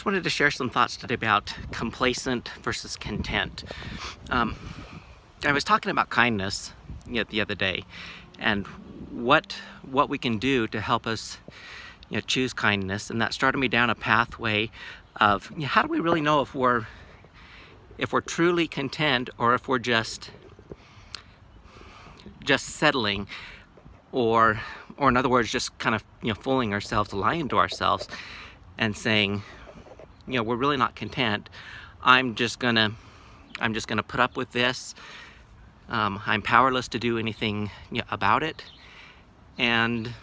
just wanted to share some thoughts today about complacent versus content. I was talking about kindness the other day, and what we can do to help us choose kindness, and that started me down a pathway of how do we really know if we're truly content, or if we're just settling, or in other words, just kind of fooling ourselves, lying to ourselves, and saying, we're really not content. I'm just gonna put up with this. I'm powerless to do anything about it, and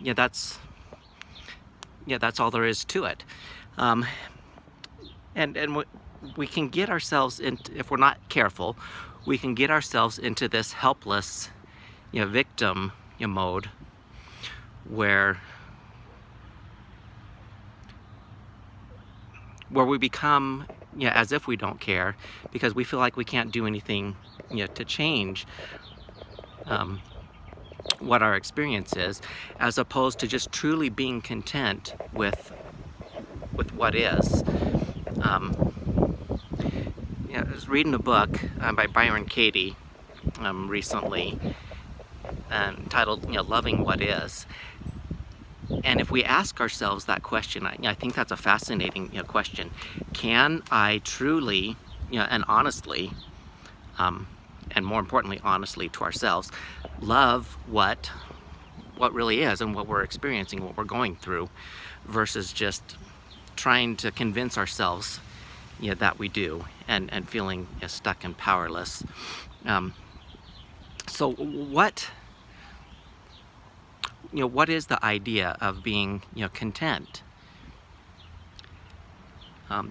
that's all there is to it. And we can get ourselves into, if we're not careful, we can get ourselves into this helpless victim mode, where we become as if we don't care, because we feel like we can't do anything to change what our experience is, as opposed to just truly being content with what is. I was reading a book by Byron Katie recently, entitled Loving What Is. And if we ask ourselves that question, I think that's a fascinating question. Can I truly and honestly, and more importantly honestly to ourselves, love what really is, and what we're experiencing, what we're going through, versus just trying to convince ourselves that we do, and feeling stuck and powerless. So what is the idea of being content?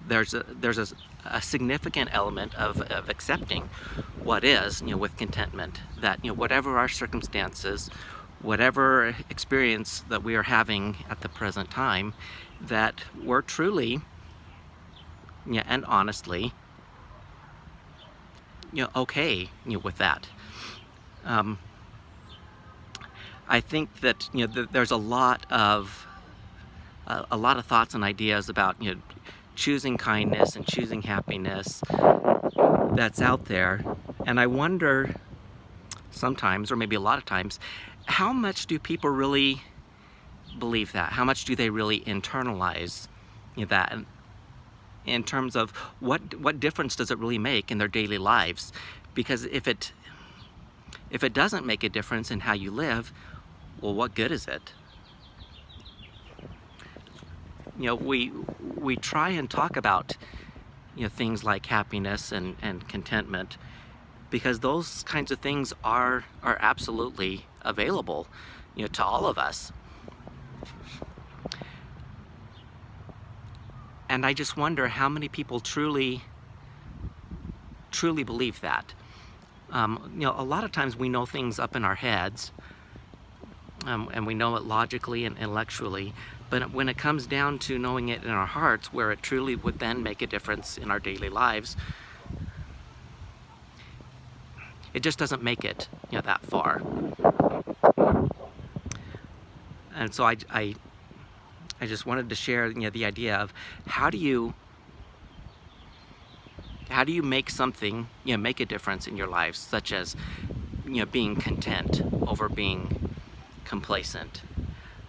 There's a significant element of accepting what is, with contentment, that whatever our circumstances, whatever experience that we are having at the present time, that we're truly and honestly okay with that. I think that there's a lot of thoughts and ideas about choosing kindness and choosing happiness that's out there, and I wonder sometimes, or maybe a lot of times, how much do people really believe that? How much do they really internalize that? In terms of what difference does it really make in their daily lives? Because if it doesn't make a difference in how you live, well, what good is it? We try and talk about things like happiness and contentment, because those kinds of things are absolutely available to all of us. And I just wonder how many people truly believe that. A lot of times we know things up in our heads, and we know it logically and intellectually, but when it comes down to knowing it in our hearts, where it truly would then make a difference in our daily lives, it just doesn't make it that far. And so I just wanted to share the idea of how do you make something make a difference in your lives, such as being content over being complacent,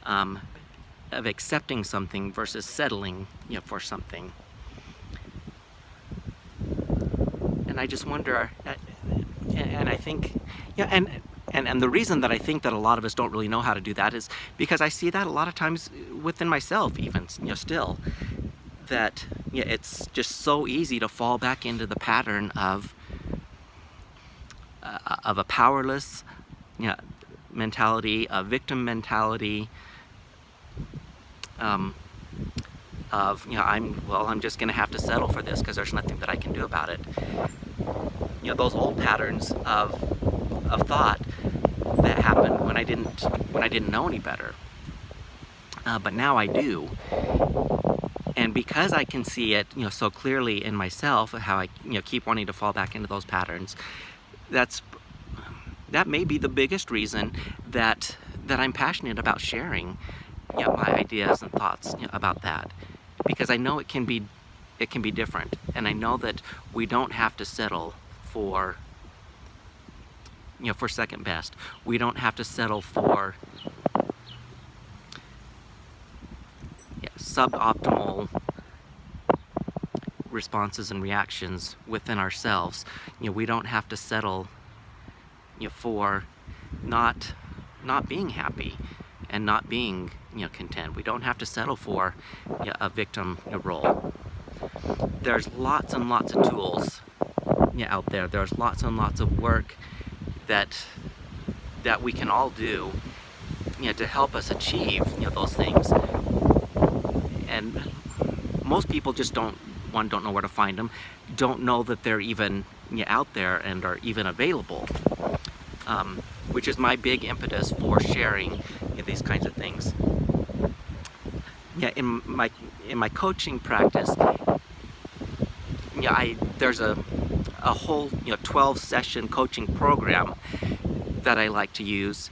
of accepting something versus settling for something. And I just wonder, and I think and the reason that I think that a lot of us don't really know how to do that is because I see that a lot of times within myself, even still, that it's just so easy to fall back into the pattern of a powerless mentality, a victim mentality, of I'm just gonna have to settle for this because there's nothing that I can do about it. Those old patterns of thought that happened when I didn't know any better, but now I do. And because I can see it so clearly in myself, how I keep wanting to fall back into those patterns, that may be the biggest reason that I'm passionate about sharing my ideas and thoughts about that, because I know it can be different, and I know that we don't have to settle for for second best. We don't have to settle for suboptimal responses and reactions within ourselves. We don't have to settle for not being happy and not being content. We don't have to settle for a victim role. There's lots and lots of tools out there. There's lots and lots of work that we can all do to help us achieve those things. And most people just don't know where to find them, don't know that they're even out there and are even available, which is my big impetus for sharing these kinds of things. In my coaching practice, there's a whole 12-session coaching program that I like to use.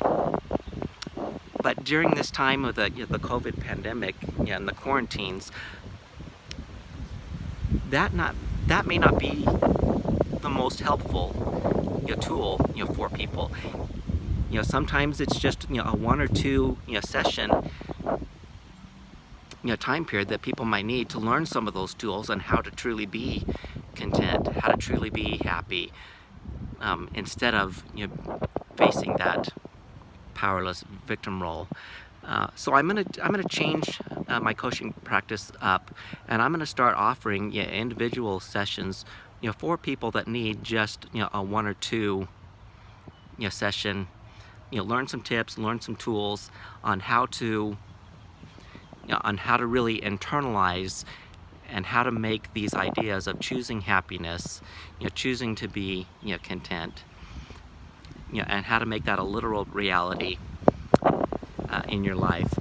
But during this time of the COVID pandemic and the quarantines, that may not be the most helpful tool for people. Sometimes it's just a 1 or 2 session time period that people might need to learn some of those tools on how to truly be content, how to truly be happy, instead of facing that powerless victim role. So I'm gonna change my coaching practice up, and I'm gonna start offering individual sessions for people that need just a 1 or 2 session. Learn some tips, learn some tools on how to really internalize and how to make these ideas of choosing happiness, choosing to be content, and how to make that a literal reality in your life,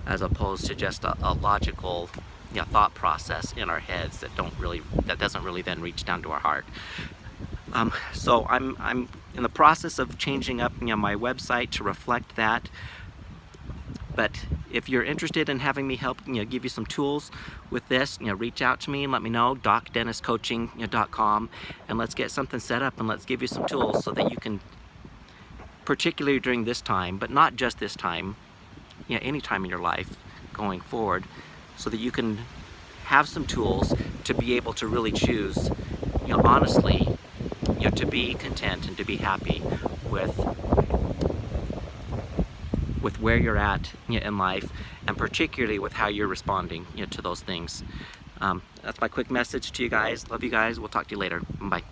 as opposed to just a logical thought process in our heads that doesn't really then reach down to our heart. So I'm in the process of changing up my website to reflect that. But if you're interested in having me help give you some tools with this, reach out to me and let me know, docdenniscoaching.com, and let's get something set up, and let's give you some tools so that you can, particularly during this time, but not just this time, any time in your life going forward, so that you can have some tools to be able to really choose, honestly, to be content and to be happy with where you're at in life, and particularly with how you're responding to those things. That's my quick message to you guys. Love you guys. We'll talk to you later. Bye.